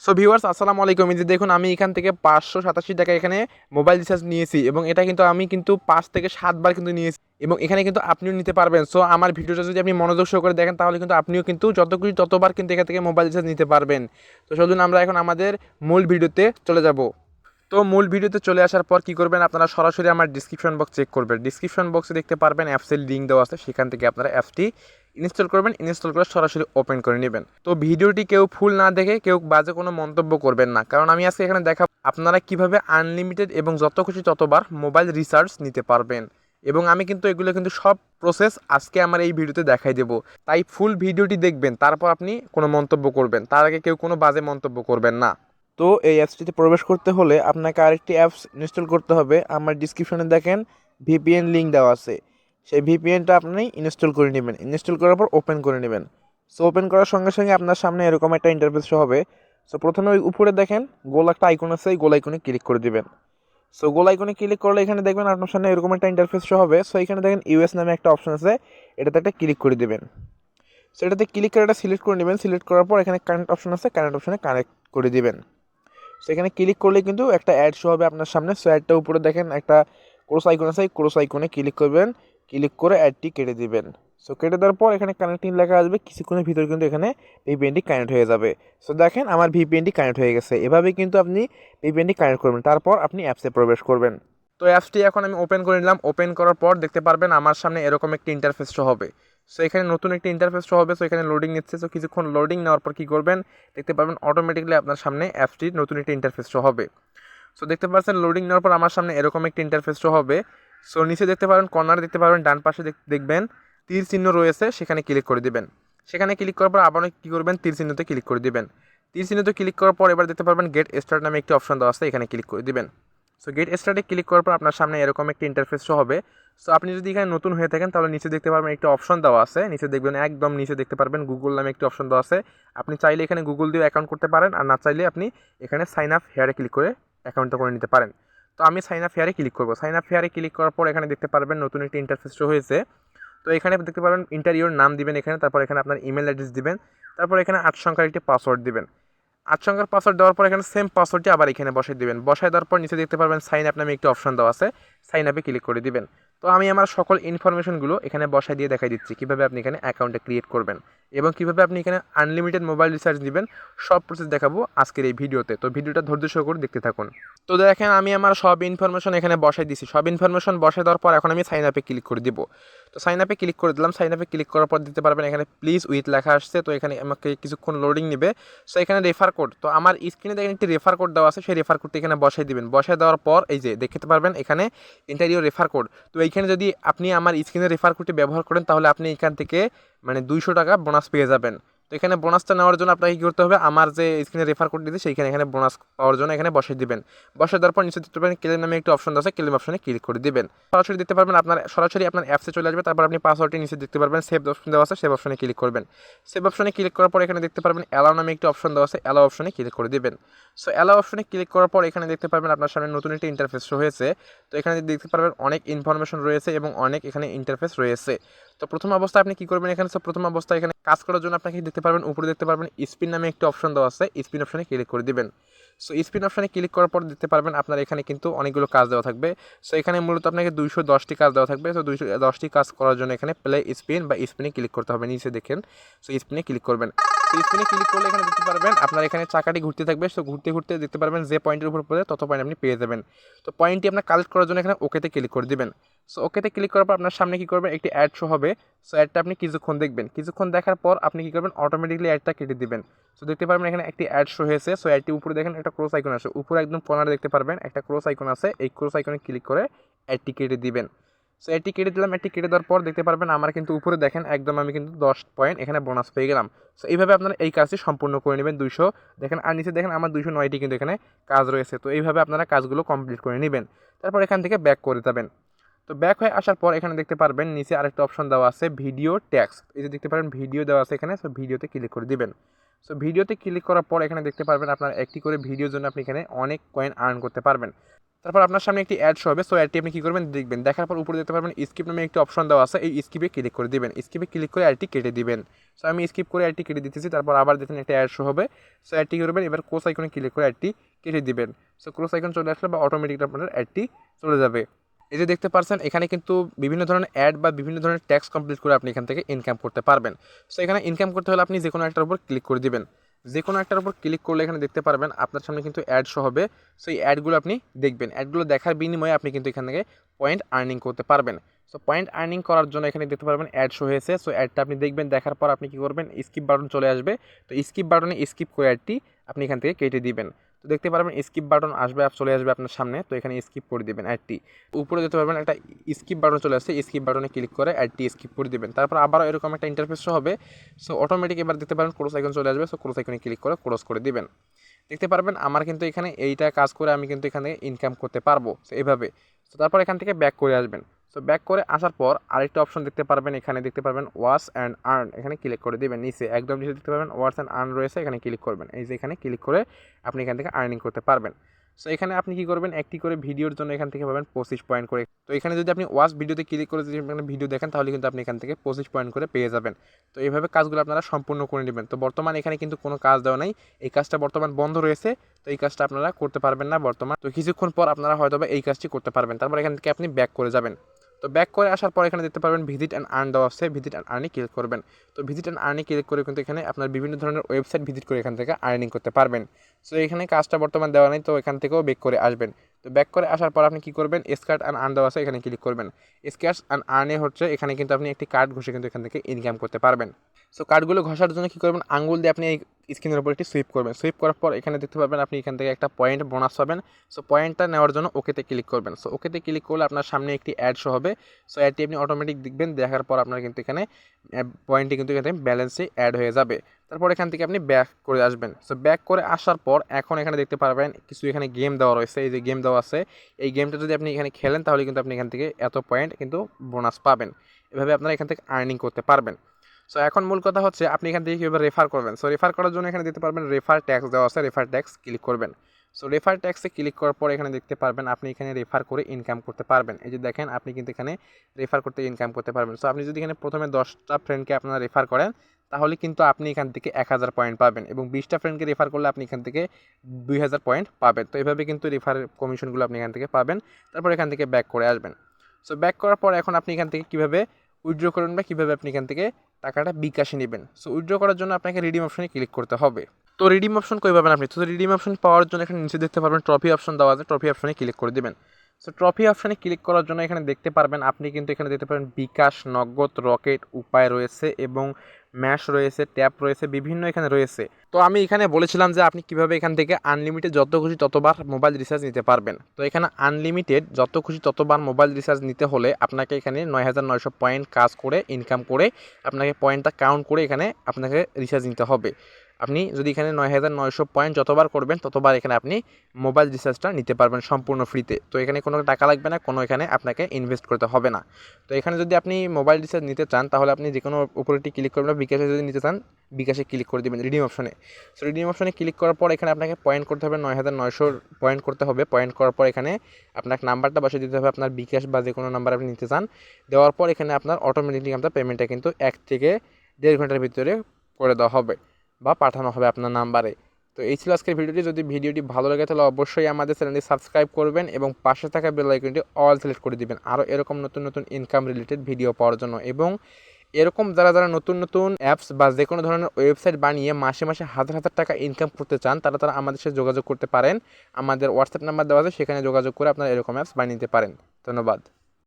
So viewers আসসালামু আলাইকুম। এই যে দেখুন আমি এখান থেকে 587 টাকা এখানে মোবাইল রিচার্জ নিয়েছি এবং এটা কিন্তু আমি 5 থেকে 7 বার কিন্তু নিয়েছি এবং এখানে কিন্তু আপনিও নিতে পারবেন। সো আমার ভিডিওটা যদি আপনি মনোযোগ সহকারে দেখেন তাহলে কিন্তু আপনিও কিন্তু যত খুশি ততবার কিন্তু এখান থেকে মোবাইল রিচার্জ নিতে পারবেন। তো চলুন আমরা এখন আমাদের মূল ভিডিওতে চলে যাব। তো মূল ভিডিওতে চলে আসার পর কি করবেন, আপনারা সরাসরি আমার ডিসক্রিপশন বক্স চেক করবেন। ডিসক্রিপশন বক্সে দেখতে পারবেন অ্যাপসের লিঙ্ক দেওয়া আছে, সেখান থেকে আপনারা অ্যাপসটি ইনস্টল করবেন। ইনস্টল করে সরাসরি ওপেন করে নেবেন। তো ভিডিওটি কেউ ফুল না দেখে কেউ বাজে কোনো মন্তব্য করবেন না, কারণ আমি আজকে এখানে দেখাবো আপনারা কিভাবে আনলিমিটেড এবং যত খুশি ততবার মোবাইল রিচার্জ নিতে পারবেন। এবং আমি কিন্তু এগুলো সব প্রসেস আজকে আমার এই ভিডিওতে দেখাই দেবো। তাই ফুল ভিডিওটি দেখবেন, তারপর আপনি কোনো মন্তব্য করবেন। তার আগে কেউ কোনো বাজে মন্তব্য করবেন না। তো এই অ্যাপসটিতে প্রবেশ করতে হলে আপনাকে আরেকটি অ্যাপস ইনস্টল করতে হবে। আমার ডিসক্রিপশনে দেখেন ভিপিএন লিঙ্ক দেওয়া আছে, সেই ভিপিএনটা আপনি ইনস্টল করে নেবেন। ইনস্টল করার পর ওপেন করে নেবেন। সো ওপেন করার সঙ্গে সঙ্গে আপনার সামনে এরকম একটা ইন্টারফেস শো হবে। সো প্রথমে ওই উপরে দেখেন গোল একটা আইকন আছে, এই গোল আইকনে ক্লিক করে দিবেন। সো গোল আইকনে ক্লিক করলে এখানে দেখবেন আপনার সামনে এরকম একটা ইন্টারফেস শো হবে। সো এখানে দেখেন ইউএস নামে একটা অপশন আছে, এটাতে একটা ক্লিক করে দিবেন। সো এটাতে ক্লিক করে এটা সিলেক্ট করে নেবেন। সিলেক্ট করার পর এখানে কানেক্ট অপশন আছে, কানেক্ট অপশনে কানেক্ট করে দিবেন। সেখানে ক্লিক করলে কিন্তু একটা অ্যাড শো হবে আপনার সামনে। সো অ্যাডটা উপরে দেখেন একটা ক্রস আইকন আছে, এই ক্রস আইকনে ক্লিক করবেন। ক্লিক করে অ্যাডটি কেটে দিবেন। সো কেটে দেওয়ার পর এখানে কানেক্টিং লেখা আসবে, কিছুক্ষণের ভিতরে কিন্তু এখানে ভিপিএনটি কানেক্ট হয়ে যাবে। সো দেখেন আমার ভিপিএনটি কানেক্ট হয়ে গেছে। এভাবেই কিন্তু আপনি ভিপিএনটি কানেক্ট করবেন, তারপর আপনি অ্যাপসে প্রবেশ করবেন। তো অ্যাপসটি এখন আমি ওপেন করে নিলাম। ওপেন করার পর দেখতে পারবেন আমার সামনে এরকম একটি ইন্টারফেস শো হবে। সো এখানে নতুন একটি ইন্টারফেস শো হবে। সো এখানে লোডিং নিচ্ছে। সো কিছুক্ষণ লোডিং নেওয়ার পর কী করবেন, দেখতে পারবেন অটোমেটিকলি আপনার সামনে অ্যাপসটির নতুন একটি ইন্টারফেস শো হবে। সো দেখতে পাচ্ছেন লোডিং নেওয়ার পর আমার সামনে এরকম একটি ইন্টারফেস শো হবে। সো নিচে দেখতে পারবেন, কর্নারে দেখতে পারবেন, ডান পাশে দেখবেন তীর চিহ্ন রয়েছে, সেখানে ক্লিক করে দিবেন। সেখানে ক্লিক করার পর আবার কী করবেন, তীর চিহ্নতে ক্লিক করে দিবেন। তীর চিহ্নতে ক্লিক করার পর এবার দেখতে পারবেন গেট স্টার্ট নামে একটি অপশন দেওয়া আছে, এখানে ক্লিক করে দিবেন। সো গেট স্টার্টে ক্লিক করার পর আপনার সামনে এরকম একটি ইন্টারফেস শো হবে। সো আপনি যদি এখানে নতুন হয়ে থাকেন তাহলে নিচে দেখতে পারবেন একটি অপশন দেওয়া আছে, নিচে দেখবেন একদম নিচে দেখতে পারবেন গুগল নামে একটি অপশন দেওয়া আছে। আপনি চাইলে এখানে গুগল দিয়ে অ্যাকাউন্ট করতে পারেন, আর না চাইলে আপনি এখানে সাইন আপ হেয়ারে ক্লিক করে অ্যাকাউন্টটা করে নিতে পারেন। তো আমি সাইন আপ হেয়ারে ক্লিক করবো। সাইন আপ হেয়ারে ক্লিক করার পর এখানে দেখতে পারবেন নতুন একটি ইন্টারফেস শো হয়েছে। তো এখানে দেখতে পারবেন ইন্টারিওর নাম দিবেন এখানে, তারপর এখানে আপনার ইমেল অ্যাড্রেস দিবেন, তারপর এখানে 8 সংখ্যার একটি পাসওয়ার্ড দিবেন। 8 সংখ্যার পাসওয়ার্ড দেওয়ার পর এখানে সেম পাসওয়ার্ডটি আবার এখানে বসাই দিবেন। বসায় দেওয়ার পর নিচে দেখতে পারবেন সাইন আপ নামে একটি অপশন দেওয়া আছে, সাইন আপে ক্লিক করে দিবেন। তো আমি আমার সকল ইনফরমেশনগুলো এখানে বসাই দিয়ে দেখাই দিচ্ছি কীভাবে আপনি এখানে অ্যাকাউন্টে ক্রিয়েট করবেন এবং কীভাবে আপনি এখানে আনলিমিটেড মোবাইল রিচার্জ নেবেন। সব প্রসেস দেখাবো আজকের এই ভিডিওতে। তো ভিডিওটা ধৈর্য সহকারে দেখতে থাকুন। তো দেখেন আমি আমার সব ইনফরমেশন এখানে বসাই দিছি। সব ইনফরমেশন বসাই দেওয়ার পর এখন আমি সাইন আপে ক্লিক করে দিব। তো সাইন আপে ক্লিক করে দিলাম। সাইন আপে ক্লিক করার পর দিতে পারবেন এখানে প্লিজ উইথ লেখা আসছে। তো এখানে আমাকে কিছুক্ষণ লোডিং নেবে। সো এখানে রেফার কোড, তো আমার স্ক্রিনে দেখেন একটি রেফার কোড দেওয়া আছে, সেই রেফার কোডটি এখানে বসাই দিবেন। বসাই দেওয়ার পর এই যে দেখতে পারবেন এখানে ইন্টারিও রেফার কোড। তো এইখানে যদি আপনি আমার স্ক্রিনে রেফার কোডটি ব্যবহার করেন তাহলে আপনি এখান থেকে 200 টাকা বোনাস পেয়ে যাবেন। তো এখানে বোনাসটা নেওয়ার জন্য আপনাকে কী করতে হবে, আমার যে স্ক্রিনে রেফার কোড দিয়েছে সেইখানে এখানে বোনাস পাওয়ার জন্য এখানে বসাই দিবেন। বসাই দেওয়ার পর নিচে দেখতে পাবেন ক্লেম নামে একটি অপশন আছে, ক্লেম অপশনে ক্লিক করে দিবেন। সরাসরি দেখতে পারবেন সরাসরি আপনার অ্যাপসে চলে আসবে। তারপর আপনি পাসওয়ার্ডটি নিচে দেখতে পারবেন সেভ অপশন দেওয়া আছে, সেভ অপশনে ক্লিক করবেন। সেভ অপশনে ক্লিক করার পর এখানে দেখতে পারবেন অ্যালাও নামে একটি অপশন দেওয়া আছে, অ্যালাও অপশনে ক্লিক করে দিবেন। সো অ্যালাও অপশনে ক্লিক করার পর এখানে দেখতে পারবেন আপনার সামনে নতুন একটি ইন্টারফেস শো হয়েছে। তো এখানে দেখতে পারবেন অনেক ইনফরমেশন রয়েছে এবং অনেক এখানে ইন্টারফেস রয়েছে। তো প্রথম অবস্থায় আপনি কী করবেন, এখানে প্রথম অবস্থায় এখানে কাজ করার জন্য আপনাকে দেখতে পারবেন উপরে দেখতে পারবেন স্পিন নামে একটি অপশন দেওয়া আছে, স্পিন অপশনে ক্লিক করে দিবেন। সো স্পিন অপশনে ক্লিক করার পর দেখতে পারবেন আপনার এখানে কিন্তু অনেকগুলো কাজ দেওয়া থাকবে। সো এখানে মূলত আপনাকে 210টি কাজ দেওয়া থাকবে। সো 210টি কাজ করার জন্য এখানে প্লে স্পিন বা স্পিনে ক্লিক করতে হবে, নিচে দেখেন। সো স্পিনে ক্লিক করবেন। তো স্পিনে ক্লিক করলে এখানে দেখতে পারবেন আপনার এখানে চাকাটি ঘুরতে থাকবে। সো ঘুরতে ঘুরতে দেখতে পারবেন যে পয়েন্টের উপর পড়ে তত পয়েন্ট আপনি পেয়ে যাবেন। তো পয়েন্টটি আপনার কালেক্ট করার জন্য এখানে ওকেতে ক্লিক করে দিবেন। সো ওকেতে ক্লিক করার পর আপনার সামনে কী করবেন, একটি অ্যাড শো হবে। সো অ্যাডটা আপনি কিছুক্ষণ দেখবেন। কিছুক্ষণ দেখার পর আপনি কী করবেন, অটোমেটিকলি অ্যাডটা কেটে দিবেন। সো দেখতে পারবেন এখানে একটি অ্যাড শো হয়েছে। সো অ্যাডটি উপরে দেখেন একটা ক্রস আইকন আছে, উপরে একদম কর্নারে দেখতে পারবেন একটা ক্রস আইকন আছে, এই ক্রস আইকনে ক্লিক করে অ্যাডটি কেটে দিবেন। সো অ্যাডটি কেটে দিলাম। অ্যাডটি কেটে দেওয়ার পর দেখতে পারবেন আমার কিন্তু উপরে দেখেন একদম আমি কিন্তু 10 পয়েন্ট এখানে বোনাস পেয়ে গেলাম। সো এইভাবে আপনারা এই কাজটি সম্পূর্ণ করে নেবেন। 200 দেখেন, আর নিচে দেখেন আমার 209টি কিন্তু এখানে কাজ রয়েছে। তো এইভাবে আপনারা কাজগুলো কমপ্লিট করে নেবেন। তারপর এখান থেকে ব্যাক করে যাবেন। তো ব্যাক হয়ে আসার পর এখানে দেখতে পারবেন নিচে আরেকটা অপশন দেওয়া আছে ভিডিও ট্যাক্স, এই যে দেখতে পারেন ভিডিও দেওয়া আছে এখানে। সো ভিডিওতে ক্লিক করে দিবেন। সো ভিডিওতে ক্লিক করার পর এখানে দেখতে পারবেন আপনার একটি করে ভিডিওর জন্য আপনি এখানে অনেক কয়েন আর্ন করতে পারবেন। তারপর আপনার সামনে একটি অ্যাড শো হবে। সো অ্যাডটি আপনি কী করবেন দেখবেন, দেখার পর উপরে দেখতে পারবেন স্কিপ নামে একটি অপশন দেওয়া আছে, এই স্কিপে ক্লিক করে দিবেন, স্কিপে ক্লিক করে অ্যাডটি কেটে দিবেন। সো আমি স্কিপ করে অ্যাডটি কেটে দিতেছি। তারপর আবার দেখেন একটা অ্যাড শো হবে। সো অ্যাডটি করবেন, এবার ক্রস আইকনে ক্লিক করে অ্যাডটি কেটে দিবেন। সো ক্রস আইকন চলে আসলে বা অটোমেটিক আপনার অ্যাডটি চলে যাবে। এই যে দেখতে পাচ্ছেন এখানে কিন্তু বিভিন্ন ধরনের অ্যাড বা বিভিন্ন ধরনের ট্যাক্স কমপ্লিট করে আপনি এখান থেকে ইনকাম করতে পারবেন। সো এখানে ইনকাম করতে হলে আপনি যে কোনো একটার উপর ক্লিক করে দিবেন। যে কোনো একটার উপর ক্লিক করলে এখানে দেখতে পারবেন আপনার সামনে কিন্তু অ্যাড শো হবে। সো এই অ্যাডগুলো আপনি দেখবেন, অ্যাডগুলো দেখার বিনিময়ে আপনি কিন্তু এখান থেকে পয়েন্ট আর্নিং করতে পারবেন। সো পয়েন্ট আর্নিং করার জন্য এখানে দেখতে পারবেন অ্যাড শো হয়েছে। সো অ্যাডটা আপনি দেখবেন, দেখার পর আপনি কী করবেন, স্কিপ বাটন চলে আসবে। তো স্কিপ বাটনে স্কিপ করে অ্যাডটি আপনি এখান থেকে কেটে দিবেন। তো দেখতে পারবেন স্কিপ বাটন আসবে, চলে আসবে আপনার সামনে। তো এখানে স্কিপ করে দিবেন অ্যাডটি। উপরে দেখতে পারবেন একটা স্কিপ বাটন চলে আসছে, স্কিপ বাটনে ক্লিক করে অ্যাডটি স্কিপ করে দিবেন। তারপর আবারও এরকম একটা ইন্টারফেস হবে। সো অটোমেটিক এবার দেখতে পারেন ক্রস আইকন চলে আসবে। সো ক্রস আইকনে ক্লিক করে ক্রস করে দিবেন। দেখতে পারবেন আমার কিন্তু এখানে এইটা কাজ করে আমি কিন্তু এখানে ইনকাম করতে পারবো। সো এভাবে। সো তারপর এখান থেকে ব্যাক করে আসবেন। সো ব্যাক করে আসার পর আরেকটা অপশন দেখতে পারবেন, এখানে দেখতে পারবেন ওয়াচ অ্যান্ড আর্ন, এখানে ক্লিক করে দিবেন। নিচে একদম নিচে দেখতে পারবেন ওয়াচ অ্যান্ড আর্ন রয়েছে, এখানে ক্লিক করবেন। এই যে এখানে ক্লিক করে আপনি এখান থেকে আর্নিং করতে পারবেন। সো এখানে আপনি কী করবেন, একটি করে ভিডিওর জন্য এখান থেকে পাবেন 25 পয়েন্ট করে। তো এখানে যদি আপনি ওয়াচ ভিডিওতে ক্লিক করে যদি ভিডিও দেখেন তাহলে কিন্তু আপনি এখান থেকে 25 পয়েন্ট করে পেয়ে যাবেন। তো এইভাবে কাজগুলো আপনারা সম্পূর্ণ করে নেবেন। তো বর্তমানে এখানে কিন্তু কোনো কাজ দেওয়া নাই, এই কাজটা বর্তমান বন্ধ রয়েছে। তো এই কাজটা আপনারা করতে পারবেন না বর্তমান। তো কিছুক্ষণ পর আপনারা হয়তো এই কাজটি করতে পারবেন। তারপর এখান থেকে আপনি ব্যাক করে যাবেন। তো ব্যাক করে আসার পর এখানে দেখতে পারবেন ভিজিট অ্যান্ড আর্ন দেওয়া আছে, ভিজিট অ্যান্ড আর্নে ক্লিক করবেন। তো ভিজিট অ্যান্ড আর্নে ক্লিক করে কিন্তু এখানে আপনার বিভিন্ন ধরনের ওয়েবসাইট ভিজিট করে এখান থেকে আর্নিং করতে পারবেন। সো এখানে কাজটা বর্তমান দেওয়া নেই, তো এখান থেকেও ব্যাক করে আসবেন। তো ব্যাক করে আসার পর আপনি কী করবেন, স্কার্ট অ্যান্ড আর্ন দেওয়া আছে, এখানে ক্লিক করবেন। স্কার্ট অ্যান্ড আর্নে হচ্ছে এখানে কিন্তু আপনি একটি কার্ড ঘষে কিন্তু এখান থেকে ইনকাম করতে পারবেন। সো কার্ডগুলো ঘষার জন্য কী করবেন, আঙ্গুল দিয়ে আপনি এই স্ক্রিনের উপর একটি সুইপ করবেন। সুইপ করার পর এখানে দেখতে পাবেন আপনি এখান থেকে একটা পয়েন্ট বোনাস পাবেন। সো পয়েন্টটা নেওয়ার জন্য ওকেতে ক্লিক করবেন। সো ওকেতে ক্লিক করলে আপনার সামনে একটি অ্যাড শো হবে। সো অ্যাডটি আপনি অটোমেটিক দেখবেন, দেখার পর আপনার কিন্তু এখানে পয়েন্টটি কিন্তু এখানে ব্যালেন্সে অ্যাড হয়ে যাবে। তারপর এখান থেকে আপনি ব্যাক করে আসবেন। সো ব্যাক করে আসার পর এখন এখানে দেখতে পারবেন কিছু এখানে গেম দেওয়া রয়েছে, এই যে গেম দেওয়া আছে, এই গেমটা যদি আপনি এখানে খেলেন তাহলে কিন্তু আপনি এখান থেকে এত পয়েন্ট কিন্তু বোনাস পাবেন। এভাবে আপনারা এখান থেকে আর্নিং করতে পারবেন। সো এখন মূল কথা হচ্ছে আপনি এখান থেকে কীভাবে রেফার করবেন। সো রেফার করার জন্য এখানে দেখতে পারবেন রেফার ট্যাক্স দেওয়া আছে, রেফার ট্যাক্স ক্লিক করবেন। সো রেফার ট্যাক্সে ক্লিক করার পর এখানে দেখতে পারবেন আপনি এখানে রেফার করে ইনকাম করতে পারবেন। এই যে দেখেন আপনি কিন্তু এখানে রেফার করতে ইনকাম করতে পারবেন। সো আপনি যদি এখানে প্রথমে 10টা ফ্রেন্ডকে আপনারা রেফার করেন তাহলে কিন্তু আপনি এখান থেকে 1000 পয়েন্ট পাবেন, এবং 20টা ফ্রেন্ডকে রেফার করলে আপনি এখান থেকে 2000 পয়েন্ট পাবেন। তো এভাবে কিন্তু রেফার কমিশনগুলো আপনি এখান থেকে পাবেন। তারপর এখান থেকে ব্যাক করে আসবেন। সো ব্যাক করার পর এখন আপনি এখান থেকে কীভাবে উইথড্র করবেন বা কীভাবে আপনি এখান থেকে টাকাটা বিকাশে নেবেন। সো উইথড্র করার জন্য আপনাকে রিডিম অপশনে ক্লিক করতে হবে। তো রিডিম অপশন কই পাবেন আপনি, তো রিডিম অপশন পাওয়ার জন্য এখানে নিচে দেখতে পারবেন ট্রফি অপশন দেওয়া আছে, ট্রফি অপশনে ক্লিক করে দিবেন। সো ট্রফি অপশনে ক্লিক করার জন্য এখানে দেখতে পারবেন আপনি কিন্তু এখানে দেখতে পারেন বিকাশ, নগদ, রকেট, উপায় রয়েছে এবং ম্যাশ রয়েছে, ট্যাপ রয়েছে, বিভিন্ন এখানে রয়েছে। তো আমি এখানে বলেছিলাম যে আপনি কিভাবে এখান থেকে আনলিমিটেড যত খুশি ততবার মোবাইল রিচার্জ নিতে পারবেন। তো এখানে আনলিমিটেড যত খুশি ততবার মোবাইল রিচার্জ নিতে হলে আপনাকে এখানে 9900 পয়েন্ট কাজ করে ইনকাম করে আপনাকে পয়েন্টটা কাউন্ট করে এখানে আপনাকে রিচার্জ নিতে হবে। আপনি যদি এখানে 9900 পয়েন্ট যতবার করবেন ততবার এখানে আপনি মোবাইল রিচার্জটা নিতে পারবেন সম্পূর্ণ ফ্রিতে। তো এখানে কোনো টাকা লাগবে না, কোনো এখানে আপনাকে ইনভেস্ট করতে হবে না। তো এখানে যদি আপনি মোবাইল রিচার্জ নিতে চান তাহলে আপনি যে কোনো উপরেটি ক্লিক করবেন, বিকাশে যদি নিতে চান বিকাশে ক্লিক করে দেবেন রিডিম অপশনে। সো রিডিম অপশনে ক্লিক করার পর এখানে আপনাকে পয়েন্ট করতে হবে, 9900 পয়েন্ট করতে হবে। পয়েন্ট করার পর এখানে আপনাকে নাম্বারটা বসিয়ে দিতে হবে, আপনার বিকাশ বা যে কোনো নাম্বার আপনি নিতে চান। দেওয়ার পর এখানে আপনার অটোমেটিকলি আপনার পেমেন্টটা কিন্তু 1 থেকে 1.5 ঘন্টার ভিতরে করে দেওয়া হবে বা পাঠানো হবে আপনার নাম্বারে। তো এই ছিল আজকের ভিডিওটি। যদি ভিডিওটি ভালো লাগে তাহলে অবশ্যই আমাদের চ্যানেলটি সাবস্ক্রাইব করবেন এবং পাশে থাকা বেল আইকনটি অল সিলেক্ট করে দিবেন আরও এরকম নতুন নতুন ইনকাম রিলেটেড ভিডিও পাওয়ার জন্য। এবং এরকম যারা যারা নতুন নতুন অ্যাপস বা যে কোনো ধরনের ওয়েবসাইট বানিয়ে মাসে মাসে হাজার হাজার টাকা ইনকাম করতে চান তারা তারা আমাদের সাথে যোগাযোগ করতে পারেন। আমাদের হোয়াটসঅ্যাপ নাম্বার দেওয়া আছে, সেখানে যোগাযোগ করে আপনারা এরকম অ্যাপস বানিয়ে নিতে পারেন। ধন্যবাদ।